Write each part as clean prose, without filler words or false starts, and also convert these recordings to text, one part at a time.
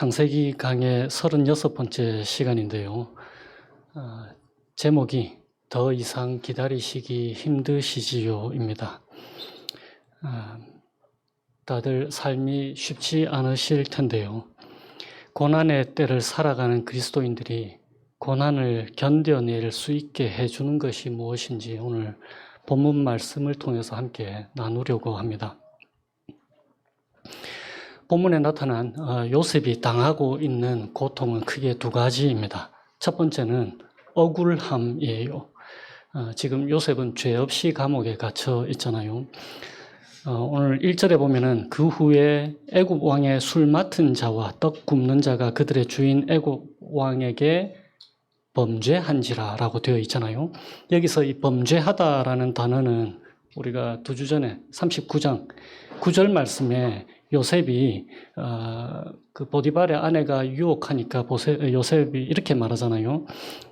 창세기 강의 36번째 시간인데요. 제목이 더 이상 기다리시기 힘드시지요입니다. 다들 삶이 쉽지 않으실 텐데요. 고난의 때를 살아가는 그리스도인들이 고난을 견뎌낼 수 있게 해주는 것이 무엇인지 오늘 본문 말씀을 통해서 함께 나누려고 합니다. 본문에 나타난 요셉이 당하고 있는 고통은 크게 두 가지입니다. 첫 번째는 억울함이에요. 지금 요셉은 죄 없이 감옥에 갇혀 있잖아요. 오늘 1절에 보면은 그 후에 애굽 왕의 술 맡은 자와 떡 굽는 자가 그들의 주인 애굽 왕에게 범죄한지라라고 되어 있잖아요. 여기서 이 범죄하다라는 단어는 우리가 두 주 전에 39장 9절 말씀에 요셉이 그 보디발의 아내가 유혹하니까 요셉이 이렇게 말하잖아요.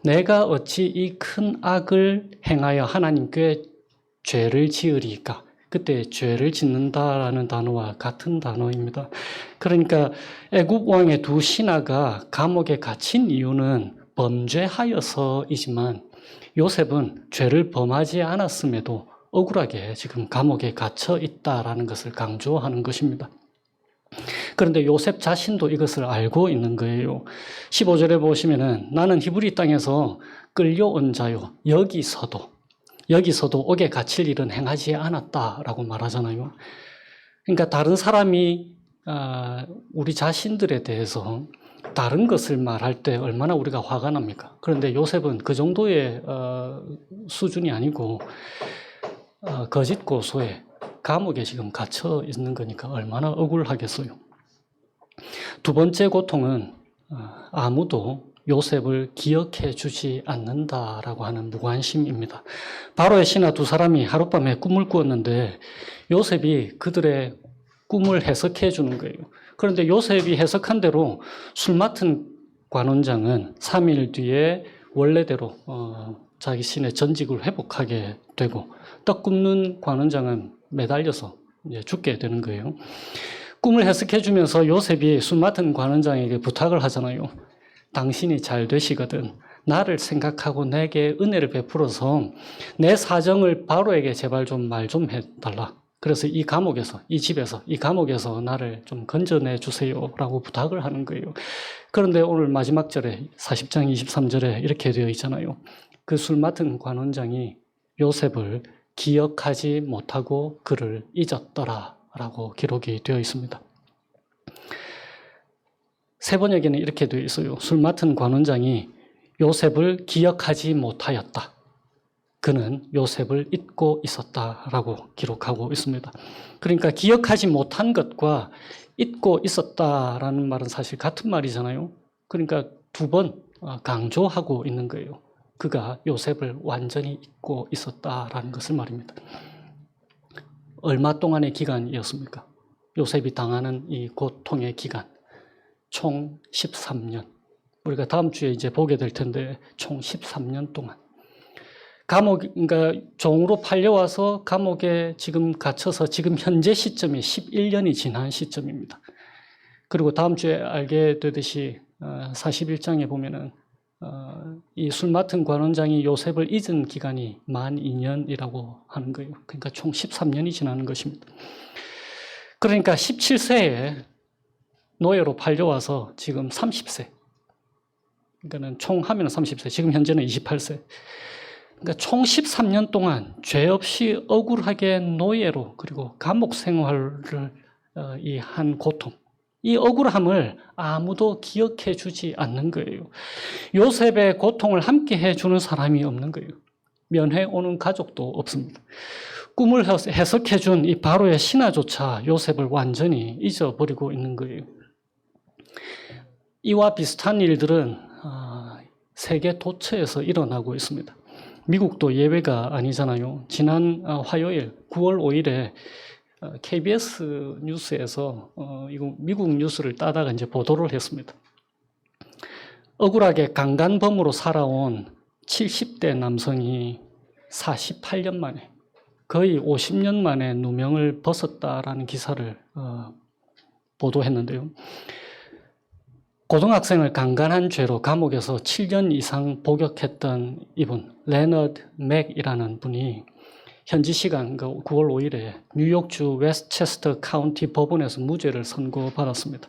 내가 어찌 이 큰 악을 행하여 하나님께 죄를 지으리까? 그때 죄를 짓는다라는 단어와 같은 단어입니다. 그러니까 애굽 왕의 두 신하가 감옥에 갇힌 이유는 범죄하여서이지만 요셉은 죄를 범하지 않았음에도 억울하게 지금 감옥에 갇혀 있다라는 것을 강조하는 것입니다. 그런데 요셉 자신도 이것을 알고 있는 거예요. 15절에 보시면은 나는 히브리 땅에서 끌려온 자요. 여기서도 옥에 갇힐 일은 행하지 않았다라고 말하잖아요. 그러니까 다른 사람이 우리 자신들에 대해서 다른 것을 말할 때 얼마나 우리가 화가 납니까? 그런데 요셉은 그 정도의 수준이 아니고 거짓 고소에 감옥에 지금 갇혀 있는 거니까 얼마나 억울하겠어요. 두 번째 고통은 아무도 요셉을 기억해 주지 않는다라고 하는 무관심입니다. 바로의 신하 두 사람이 하룻밤에 꿈을 꾸었는데 요셉이 그들의 꿈을 해석해 주는 거예요. 그런데 요셉이 해석한 대로 술 맡은 관원장은 3일 뒤에 원래대로 자기 신의 전직을 회복하게 되고 떡 굽는 관원장은 매달려서 이제 죽게 되는 거예요. 꿈을 해석해 주면서 요셉이 술 맡은 관원장에게 부탁을 하잖아요. 당신이 잘 되시거든 나를 생각하고 내게 은혜를 베풀어서 내 사정을 바로에게 제발 좀 말 좀 해달라. 그래서 이 감옥에서 나를 좀 건져내 주세요 라고 부탁을 하는 거예요. 그런데 오늘 마지막 절에 40장 23절에 이렇게 되어 있잖아요. 그 술 맡은 관원장이 요셉을 기억하지 못하고 그를 잊었더라 라고 기록이 되어 있습니다. 세 번역에는 이렇게 되어 있어요. 술 맡은 관원장이 요셉을 기억하지 못하였다. 그는 요셉을 잊고 있었다라고 기록하고 있습니다. 그러니까 기억하지 못한 것과 잊고 있었다라는 말은 사실 같은 말이잖아요. 그러니까 두 번 강조하고 있는 거예요. 그가 요셉을 완전히 잊고 있었다라는 것을 말입니다. 얼마 동안의 기간이었습니까? 요셉이 당하는 이 고통의 기간. 총 13년. 우리가 다음 주에 이제 보게 될 텐데 총 13년 동안. 그러니까 종으로 팔려와서 감옥에 지금 갇혀서 지금 현재 시점이 11년이 지난 시점입니다. 그리고 다음 주에 알게 되듯이 41장에 보면은 이 술 맡은 관원장이 요셉을 잊은 기간이 만 2년이라고 하는 거예요. 그러니까 총 13년이 지나는 것입니다. 그러니까 17세에 노예로 팔려와서 지금 30세. 그러니까는 총 하면 30세. 지금 현재는 28세. 그러니까 총 13년 동안 죄 없이 억울하게 노예로 그리고 감옥 생활을 이 한 고통. 이 억울함을 아무도 기억해 주지 않는 거예요. 요셉의 고통을 함께 해주는 사람이 없는 거예요. 면회 오는 가족도 없습니다. 꿈을 해석해 준 이 바로의 신하조차 요셉을 완전히 잊어버리고 있는 거예요. 이와 비슷한 일들은 세계 도처에서 일어나고 있습니다. 미국도 예외가 아니잖아요. 지난 화요일 9월 5일에 KBS 뉴스에서 이거 미국 뉴스를 따다가 이제 보도를 했습니다. 억울하게 강간범으로 살아온 70대 남성이 48년 만에 거의 50년 만에 누명을 벗었다라는 기사를 보도했는데요. 고등학생을 강간한 죄로 감옥에서 7년 이상 복역했던 이분, 레너드 맥이라는 분이 현지 시간 9월 5일에 뉴욕주 웨스트체스터 카운티 법원에서 무죄를 선고받았습니다.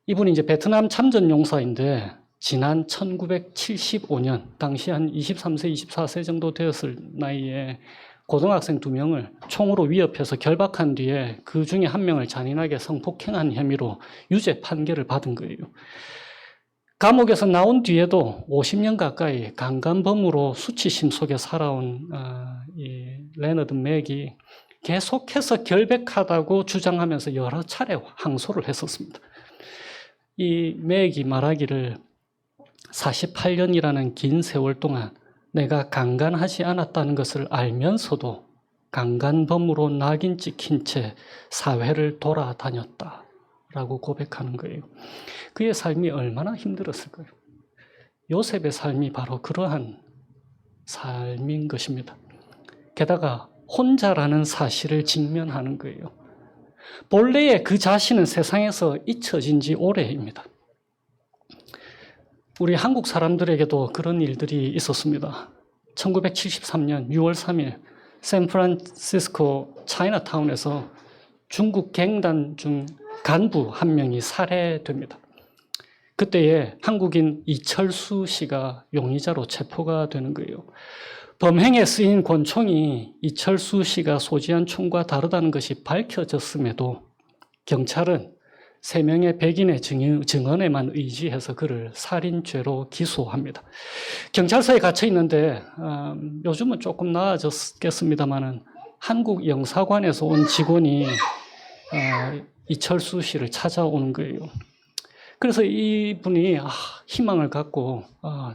이분이 이제 베트남 참전 용사인데 지난 1975년 당시 한 23세, 24세 정도 되었을 나이에 고등학생 2명을 총으로 위협해서 결박한 뒤에 그 중에 1명을 잔인하게 성폭행한 혐의로 유죄 판결을 받은 거예요. 감옥에서 나온 뒤에도 50년 가까이 강간범으로 수치심 속에 살아온 이 레너드 맥이 계속해서 결백하다고 주장하면서 여러 차례 항소를 했었습니다. 이 맥이 말하기를 48년이라는 긴 세월 동안 내가 강간하지 않았다는 것을 알면서도 강간범으로 낙인 찍힌 채 사회를 돌아다녔다라고 고백하는 거예요. 그의 삶이 얼마나 힘들었을까요? 요셉의 삶이 바로 그러한 삶인 것입니다. 게다가 혼자라는 사실을 직면하는 거예요. 본래의 그 자신은 세상에서 잊혀진 지 오래입니다. 우리 한국 사람들에게도 그런 일들이 있었습니다. 1973년 6월 3일 샌프란시스코 차이나타운에서 중국 갱단 중 간부 한 명이 살해됩니다. 그때에 한국인 이철수 씨가 용의자로 체포가 되는 거예요. 범행에 쓰인 권총이 이철수 씨가 소지한 총과 다르다는 것이 밝혀졌음에도 경찰은 3명의 백인의 증언에만 의지해서 그를 살인죄로 기소합니다. 경찰서에 갇혀 있는데 요즘은 조금 나아졌겠습니다만은 한국 영사관에서 온 직원이 이철수 씨를 찾아오는 거예요. 그래서 이분이 희망을 갖고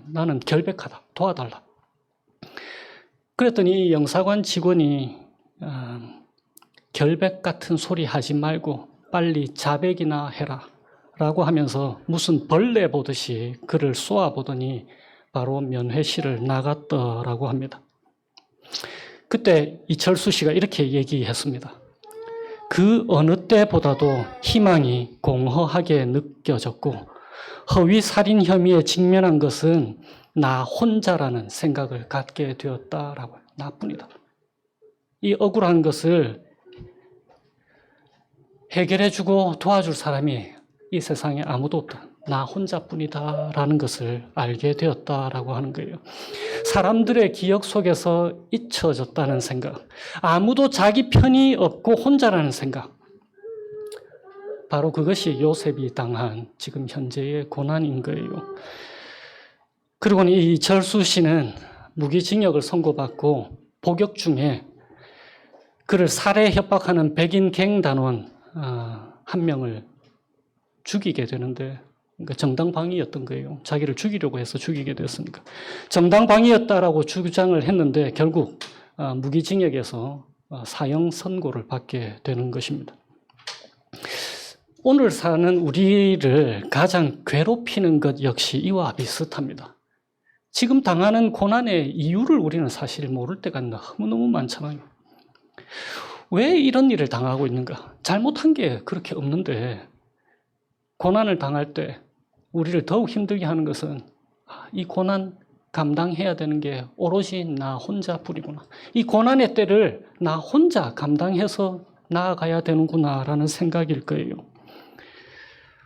나는 결백하다, 도와달라. 그랬더니 이 영사관 직원이 결백 같은 소리 하지 말고 빨리 자백이나 해라 라고 하면서 무슨 벌레 보듯이 그를 쏘아보더니 바로 면회실을 나갔더라고 합니다. 그때 이철수 씨가 이렇게 얘기했습니다. 그 어느 때보다도 희망이 공허하게 느껴졌고 허위 살인 혐의에 직면한 것은 나 혼자라는 생각을 갖게 되었다라고 해요. 나뿐이다. 이 억울한 것을 해결해주고 도와줄 사람이 이 세상에 아무도 없다. 나 혼자뿐이다라는 것을 알게 되었다라고 하는 거예요. 사람들의 기억 속에서 잊혀졌다는 생각, 아무도 자기 편이 없고 혼자라는 생각, 바로 그것이 요셉이 당한 지금 현재의 고난인 거예요. 그리고 이 이철수 씨는 무기징역을 선고받고 복역 중에 그를 살해 협박하는 백인 갱단원 한 명을 죽이게 되는데, 그러니까 정당방위였던 거예요. 자기를 죽이려고 해서 죽이게 됐으니까. 정당방위였다라고 주장을 했는데 결국 무기징역에서 사형 선고를 받게 되는 것입니다. 오늘 사는 우리를 가장 괴롭히는 것 역시 이와 비슷합니다. 지금 당하는 고난의 이유를 우리는 사실 모를 때가 너무너무 많잖아요. 왜 이런 일을 당하고 있는가? 잘못한 게 그렇게 없는데 고난을 당할 때 우리를 더욱 힘들게 하는 것은 이 고난 감당해야 되는 게 오롯이 나 혼자뿐이구나. 이 고난의 때를 나 혼자 감당해서 나아가야 되는구나라는 생각일 거예요.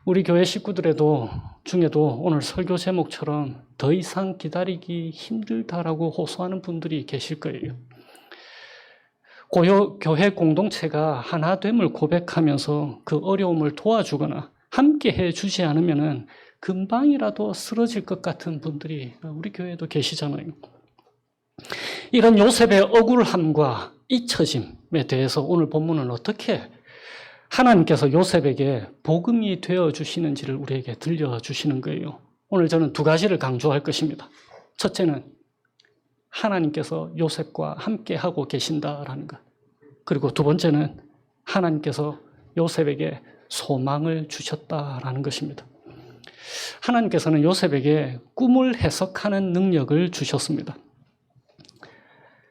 우리 교회 식구들에도 중에도 오늘 설교 제목처럼 더 이상 기다리기 힘들다라고 호소하는 분들이 계실 거예요. 교회 공동체가 하나됨을 고백하면서 그 어려움을 도와주거나 함께 해주지 않으면 금방이라도 쓰러질 것 같은 분들이 우리 교회에도 계시잖아요. 이런 요셉의 억울함과 잊혀짐에 대해서 오늘 본문은 어떻게 하나님께서 요셉에게 복음이 되어주시는지를 우리에게 들려주시는 거예요. 오늘 저는 2가지를 강조할 것입니다. 첫째는 하나님께서 요셉과 함께하고 계신다라는 것. 그리고 2번째는 하나님께서 요셉에게 소망을 주셨다라는 것입니다. 하나님께서는 요셉에게 꿈을 해석하는 능력을 주셨습니다.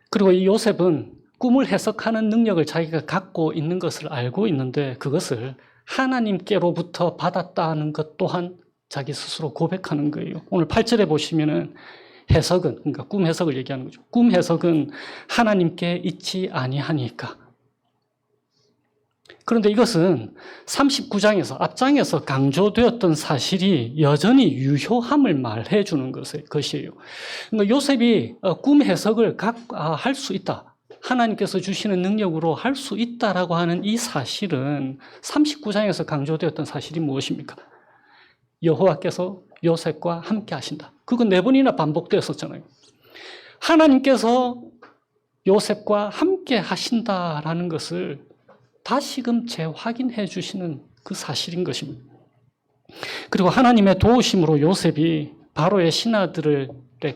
그리고 이 요셉은 꿈을 해석하는 능력을 자기가 갖고 있는 것을 알고 있는데 그것을 하나님께로부터 받았다는 것 또한 자기 스스로 고백하는 거예요. 오늘 8절에 보시면은 해석은, 그러니까 꿈 해석을 얘기하는 거죠. 꿈 해석은 하나님께 있지 아니하니까. 그런데 이것은 39장에서 앞장에서 강조되었던 사실이 여전히 유효함을 말해 주는 것이에요. 그러니까 요셉이 꿈 해석을 할 수 있다. 하나님께서 주시는 능력으로 할 수 있다라고 하는 이 사실은 39장에서 강조되었던 사실이 무엇입니까? 여호와께서 요셉과 함께 하신다. 그건 4번이나 반복되었었잖아요. 하나님께서 요셉과 함께 하신다라는 것을 다시금 재확인해 주시는 그 사실인 것입니다. 그리고 하나님의 도우심으로 요셉이 바로의 신하들의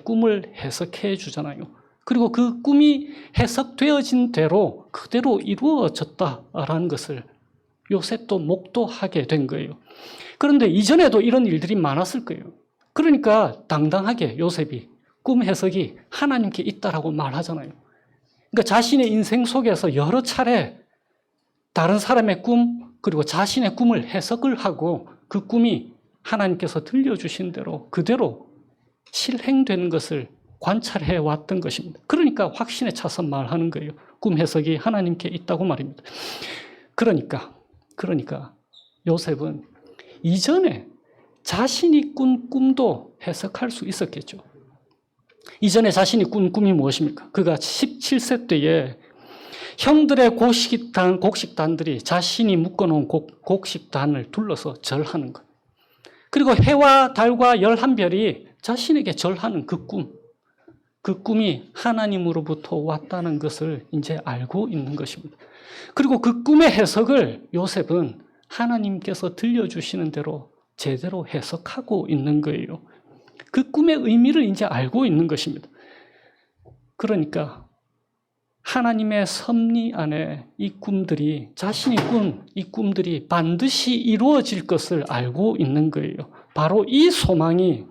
꿈을 해석해 주잖아요. 그리고 그 꿈이 해석되어진 대로 그대로 이루어졌다라는 것을 요셉도 목도하게 된 거예요. 그런데 이전에도 이런 일들이 많았을 거예요. 그러니까 당당하게 요셉이 꿈 해석이 하나님께 있다라고 말하잖아요. 그러니까 자신의 인생 속에서 여러 차례 다른 사람의 꿈 그리고 자신의 꿈을 해석을 하고 그 꿈이 하나님께서 들려주신 대로 그대로 실행되는 것을 관찰해 왔던 것입니다. 그러니까 확신에 차서 말하는 거예요. 꿈 해석이 하나님께 있다고 말입니다. 그러니까 요셉은 이전에 자신이 꾼 꿈도 해석할 수 있었겠죠. 이전에 자신이 꾼 꿈이 무엇입니까? 그가 17세 때에 형들의 곡식단들이 자신이 묶어놓은 곡식단을 둘러서 절하는 것. 그리고 해와 달과 11별이 자신에게 절하는 그 꿈이 하나님으로부터 왔다는 것을 이제 알고 있는 것입니다. 그리고 그 꿈의 해석을 요셉은 하나님께서 들려주시는 대로 제대로 해석하고 있는 거예요. 그 꿈의 의미를 이제 알고 있는 것입니다. 그러니까 하나님의 섭리 안에 이 꿈들이 자신이 꾼 이 꿈들이 반드시 이루어질 것을 알고 있는 거예요. 바로 이 소망이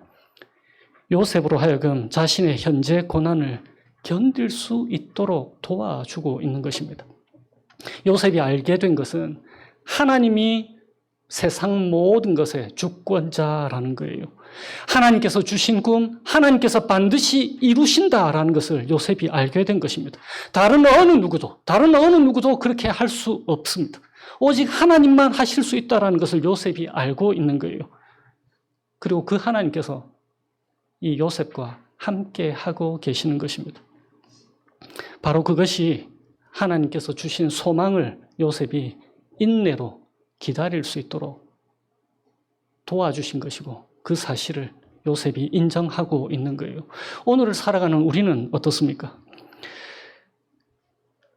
요셉으로 하여금 자신의 현재 고난을 견딜 수 있도록 도와주고 있는 것입니다. 요셉이 알게 된 것은 하나님이 세상 모든 것의 주권자라는 거예요. 하나님께서 주신 꿈, 하나님께서 반드시 이루신다라는 것을 요셉이 알게 된 것입니다. 다른 어느 누구도 그렇게 할 수 없습니다. 오직 하나님만 하실 수 있다라는 것을 요셉이 알고 있는 거예요. 그리고 그 하나님께서 이 요셉과 함께 하고 계시는 것입니다. 바로 그것이 하나님께서 주신 소망을 요셉이 인내로 기다릴 수 있도록 도와주신 것이고 그 사실을 요셉이 인정하고 있는 거예요. 오늘을 살아가는 우리는 어떻습니까?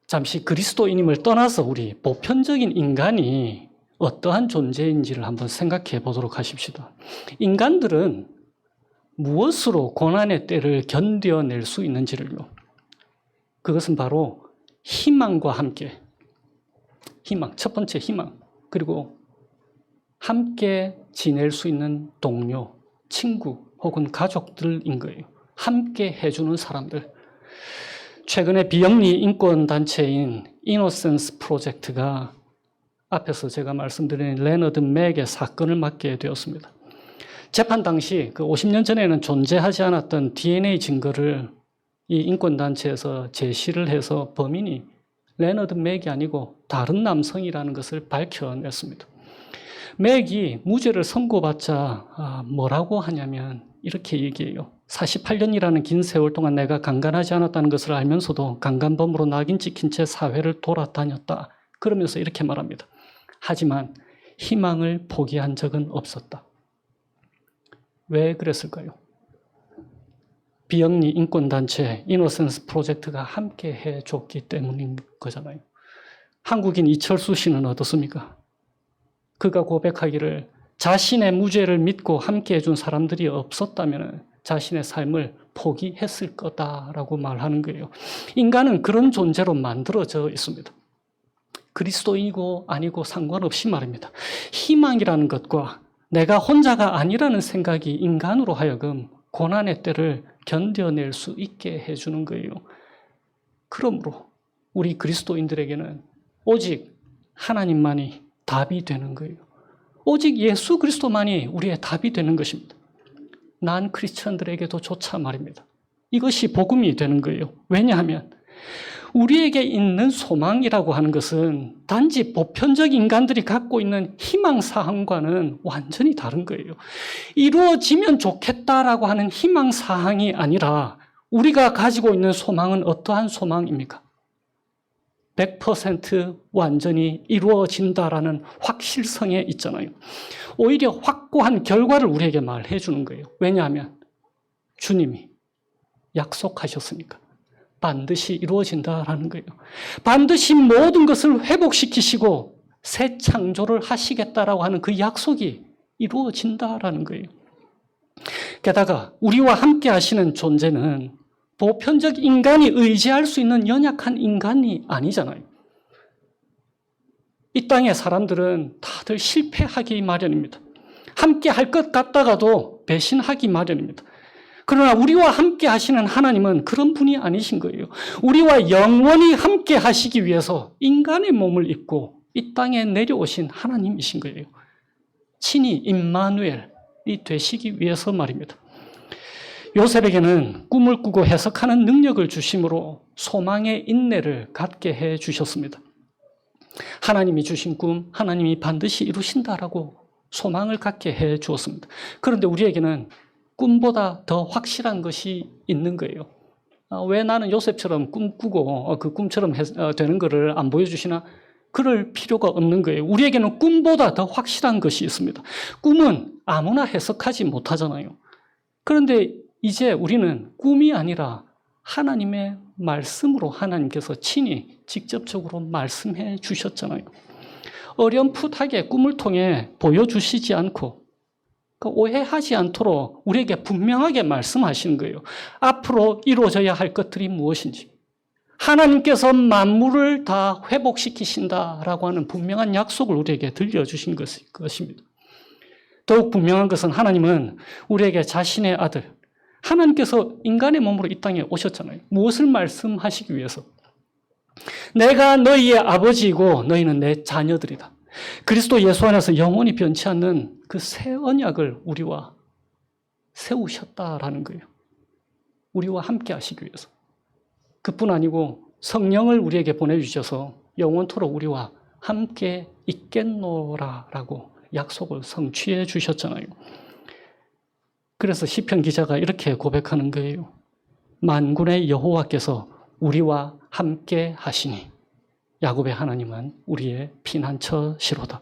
잠시 그리스도인임을 떠나서 우리 보편적인 인간이 어떠한 존재인지를 한번 생각해 보도록 하십시다. 인간들은 무엇으로 고난의 때를 견뎌낼 수 있는지를요. 그것은 바로 희망과 함께, 첫 번째 희망, 그리고 함께 지낼 수 있는 동료, 친구 혹은 가족들인 거예요. 함께 해주는 사람들. 최근에 비영리 인권단체인 이노센스 프로젝트가 앞에서 제가 말씀드린 레너드 맥의 사건을 맡게 되었습니다. 재판 당시 그 50년 전에는 존재하지 않았던 DNA 증거를 이 인권단체에서 제시를 해서 범인이 레너드 맥이 아니고 다른 남성이라는 것을 밝혀냈습니다. 맥이 무죄를 선고받자 뭐라고 하냐면 이렇게 얘기해요. 48년이라는 긴 세월 동안 내가 강간하지 않았다는 것을 알면서도 강간범으로 낙인 찍힌 채 사회를 돌아다녔다. 그러면서 이렇게 말합니다. 하지만 희망을 포기한 적은 없었다. 왜 그랬을까요? 비영리 인권단체 이노센스 프로젝트가 함께 해줬기 때문인 거잖아요. 한국인 이철수 씨는 어떻습니까? 그가 고백하기를 자신의 무죄를 믿고 함께 해준 사람들이 없었다면 자신의 삶을 포기했을 거다라고 말하는 거예요. 인간은 그런 존재로 만들어져 있습니다. 그리스도인이고 아니고 상관없이 말입니다. 희망이라는 것과 내가 혼자가 아니라는 생각이 인간으로 하여금 고난의 때를 견뎌낼 수 있게 해주는 거예요. 그러므로 우리 그리스도인들에게는 오직 하나님만이 답이 되는 거예요. 오직 예수 그리스도만이 우리의 답이 되는 것입니다. 난 크리스천들에게도 조차 말입니다. 이것이 복음이 되는 거예요. 왜냐하면 우리에게 있는 소망이라고 하는 것은 단지 보편적 인간들이 갖고 있는 희망사항과는 완전히 다른 거예요. 이루어지면 좋겠다라고 하는 희망사항이 아니라 우리가 가지고 있는 소망은 어떠한 소망입니까? 100% 완전히 이루어진다라는 확실성에 있잖아요. 오히려 확고한 결과를 우리에게 말해 주는 거예요. 왜냐하면 주님이 약속하셨으니까. 반드시 이루어진다라는 거예요. 반드시 모든 것을 회복시키시고 새 창조를 하시겠다라고 하는 그 약속이 이루어진다라는 거예요. 게다가 우리와 함께 하시는 존재는 보편적 인간이 의지할 수 있는 연약한 인간이 아니잖아요. 이 땅의 사람들은 다들 실패하기 마련입니다. 함께 할 것 같다가도 배신하기 마련입니다. 그러나 우리와 함께 하시는 하나님은 그런 분이 아니신 거예요. 우리와 영원히 함께 하시기 위해서 인간의 몸을 입고 이 땅에 내려오신 하나님이신 거예요. 친히 임마누엘이 되시기 위해서 말입니다. 요셉에게는 꿈을 꾸고 해석하는 능력을 주심으로 소망의 인내를 갖게 해 주셨습니다. 하나님이 주신 꿈, 하나님이 반드시 이루신다라고 소망을 갖게 해 주었습니다. 그런데 우리에게는 꿈보다 더 확실한 것이 있는 거예요. 왜 나는 요셉처럼 꿈꾸고 그 꿈처럼 되는 것을 안 보여주시나? 그럴 필요가 없는 거예요. 우리에게는 꿈보다 더 확실한 것이 있습니다. 꿈은 아무나 해석하지 못하잖아요. 그런데 이제 우리는 꿈이 아니라 하나님의 말씀으로 하나님께서 친히 직접적으로 말씀해 주셨잖아요. 어렴풋하게 꿈을 통해 보여주시지 않고 오해하지 않도록 우리에게 분명하게 말씀하시는 거예요. 앞으로 이루어져야 할 것들이 무엇인지. 하나님께서 만물을 다 회복시키신다라고 하는 분명한 약속을 우리에게 들려주신 것입니다. 더욱 분명한 것은 하나님은 우리에게 자신의 아들, 하나님께서 인간의 몸으로 이 땅에 오셨잖아요. 무엇을 말씀하시기 위해서? 내가 너희의 아버지이고 너희는 내 자녀들이다. 그리스도 예수 안에서 영원히 변치 않는 그 새 언약을 우리와 세우셨다라는 거예요. 우리와 함께 하시기 위해서. 그뿐 아니고 성령을 우리에게 보내주셔서 영원토록 우리와 함께 있겠노라라고 약속을 성취해 주셨잖아요. 그래서 시편 기자가 이렇게 고백하는 거예요. 만군의 여호와께서 우리와 함께 하시니 야곱의 하나님은 우리의 피난처시로다.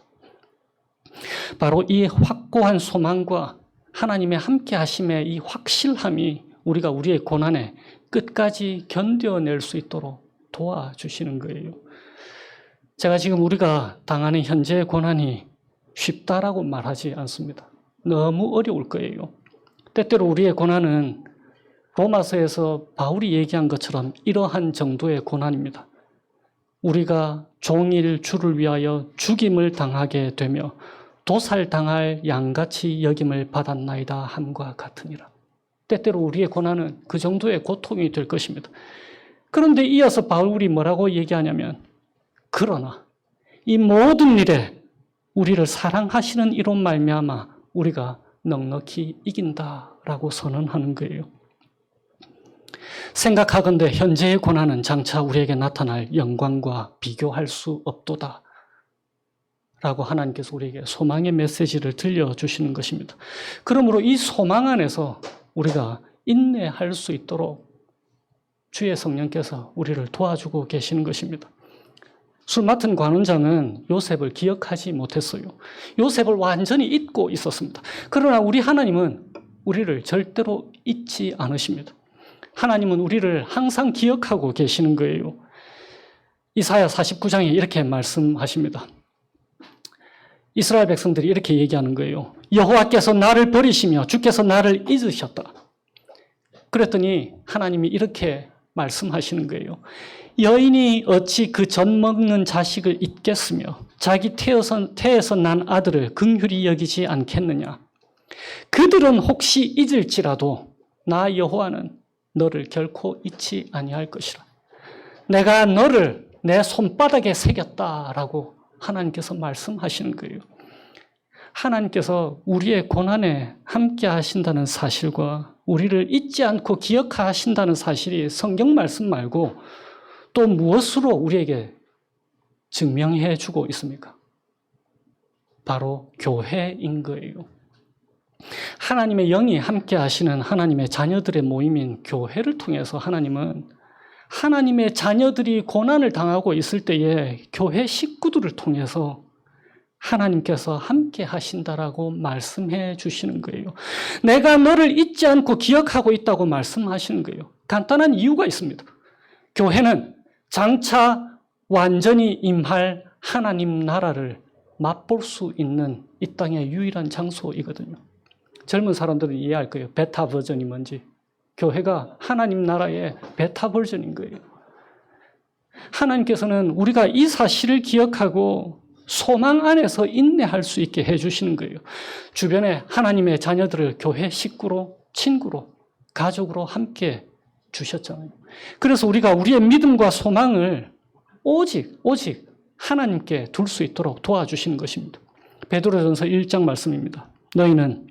바로 이 확고한 소망과 하나님의 함께 하심의 이 확실함이 우리가 우리의 고난에 끝까지 견뎌낼 수 있도록 도와주시는 거예요. 제가 지금 우리가 당하는 현재의 고난이 쉽다라고 말하지 않습니다. 너무 어려울 거예요. 때때로 우리의 고난은 로마서에서 바울이 얘기한 것처럼 이러한 정도의 고난입니다. 우리가 종일 주를 위하여 죽임을 당하게 되며 도살당할 양같이 여김을 받았나이다 함과 같으니라. 때때로 우리의 고난은 그 정도의 고통이 될 것입니다. 그런데 이어서 바울이 뭐라고 얘기하냐면 그러나 이 모든 일에 우리를 사랑하시는 이로 말미암아 우리가 넉넉히 이긴다라고 선언하는 거예요. 생각하건대 현재의 고난은 장차 우리에게 나타날 영광과 비교할 수 없도다 라고 하나님께서 우리에게 소망의 메시지를 들려주시는 것입니다. 그러므로 이 소망 안에서 우리가 인내할 수 있도록 주의 성령께서 우리를 도와주고 계시는 것입니다. 술 맡은 관원장은 요셉을 기억하지 못했어요. 요셉을 완전히 잊고 있었습니다. 그러나 우리 하나님은 우리를 절대로 잊지 않으십니다. 하나님은 우리를 항상 기억하고 계시는 거예요. 이사야 49장에 이렇게 말씀하십니다. 이스라엘 백성들이 이렇게 얘기하는 거예요. 여호와께서 나를 버리시며 주께서 나를 잊으셨다. 그랬더니 하나님이 이렇게 말씀하시는 거예요. 여인이 어찌 그 젖 먹는 자식을 잊겠으며 자기 태에서 난 아들을 긍휼히 여기지 않겠느냐. 그들은 혹시 잊을지라도 나 여호와는 너를 결코 잊지 아니할 것이라. 내가 너를 내 손바닥에 새겼다라고 하나님께서 말씀하시는 거예요. 하나님께서 우리의 고난에 함께 하신다는 사실과 우리를 잊지 않고 기억하신다는 사실이 성경 말씀 말고 또 무엇으로 우리에게 증명해 주고 있습니까? 바로 교회인 거예요. 하나님의 영이 함께 하시는 하나님의 자녀들의 모임인 교회를 통해서 하나님은 하나님의 자녀들이 고난을 당하고 있을 때에 교회 식구들을 통해서 하나님께서 함께 하신다라고 말씀해 주시는 거예요. 내가 너를 잊지 않고 기억하고 있다고 말씀하시는 거예요. 간단한 이유가 있습니다. 교회는 장차 완전히 임할 하나님 나라를 맛볼 수 있는 이 땅의 유일한 장소이거든요. 젊은 사람들은 이해할 거예요. 베타 버전이 뭔지. 교회가 하나님 나라의 베타 버전인 거예요. 하나님께서는 우리가 이 사실을 기억하고 소망 안에서 인내할 수 있게 해주시는 거예요. 주변에 하나님의 자녀들을 교회 식구로, 친구로, 가족으로 함께 주셨잖아요. 그래서 우리가 우리의 믿음과 소망을 오직 하나님께 둘 수 있도록 도와주시는 것입니다. 베드로전서 1장 말씀입니다. 너희는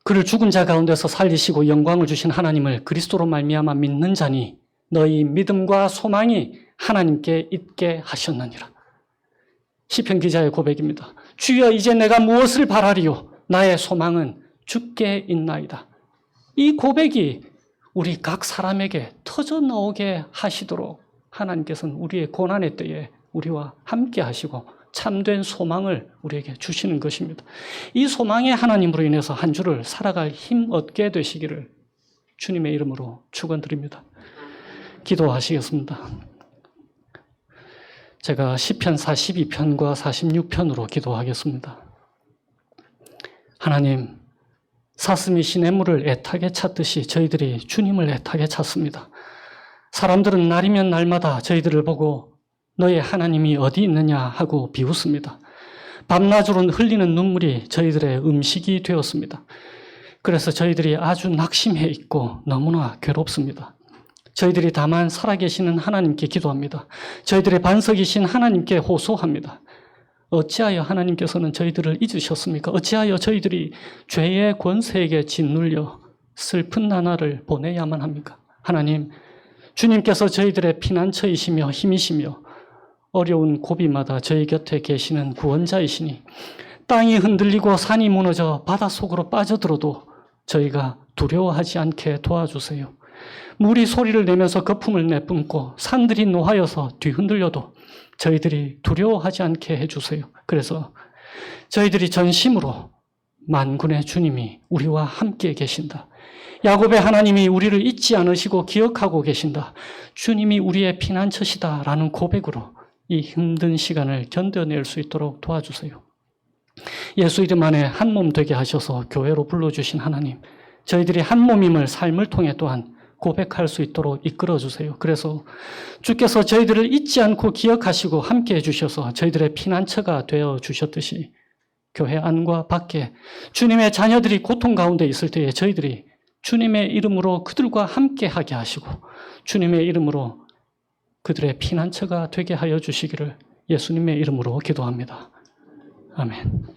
그를 죽은 자 가운데서 살리시고 영광을 주신 하나님을 그리스도로 말미암아 믿는 자니 너희 믿음과 소망이 하나님께 있게 하셨느니라. 시편 기자의 고백입니다. 주여 이제 내가 무엇을 바라리요? 나의 소망은 주께 있나이다. 이 고백이 우리 각 사람에게 터져 나오게 하시도록 하나님께서는 우리의 고난의 때에 우리와 함께 하시고 참된 소망을 우리에게 주시는 것입니다. 이 소망의 하나님으로 인해서 한 주를 살아갈 힘 얻게 되시기를 주님의 이름으로 축원드립니다. 기도하시겠습니다. 제가 시편 42편과 46편으로 기도하겠습니다. 하나님, 사슴이 시냇물을 애타게 찾듯이 저희들이 주님을 애타게 찾습니다. 사람들은 날이면 날마다 저희들을 보고 너의 하나님이 어디 있느냐 하고 비웃습니다. 밤낮으로 흘리는 눈물이 저희들의 음식이 되었습니다. 그래서 저희들이 아주 낙심해 있고 너무나 괴롭습니다. 저희들이 다만 살아계시는 하나님께 기도합니다. 저희들의 반석이신 하나님께 호소합니다. 어찌하여 하나님께서는 저희들을 잊으셨습니까? 어찌하여 저희들이 죄의 권세에게 짓눌려 슬픈 나날을 보내야만 합니까? 하나님, 주님께서 저희들의 피난처이시며 힘이시며 어려운 고비마다 저희 곁에 계시는 구원자이시니 땅이 흔들리고 산이 무너져 바닷속으로 빠져들어도 저희가 두려워하지 않게 도와주세요. 물이 소리를 내면서 거품을 내뿜고 산들이 노하여서 뒤흔들려도 저희들이 두려워하지 않게 해주세요. 그래서 저희들이 전심으로 만군의 주님이 우리와 함께 계신다. 야곱의 하나님이 우리를 잊지 않으시고 기억하고 계신다. 주님이 우리의 피난처시다라는 고백으로 이 힘든 시간을 견뎌낼 수 있도록 도와주세요. 예수 이름 안에 한 몸 되게 하셔서 교회로 불러주신 하나님, 저희들이 한 몸임을 삶을 통해 또한 고백할 수 있도록 이끌어 주세요. 그래서 주께서 저희들을 잊지 않고 기억하시고 함께 해주셔서 저희들의 피난처가 되어 주셨듯이 교회 안과 밖에 주님의 자녀들이 고통 가운데 있을 때에 저희들이 주님의 이름으로 그들과 함께 하게 하시고 주님의 이름으로 그들의 피난처가 되게 하여 주시기를 예수님의 이름으로 기도합니다. 아멘.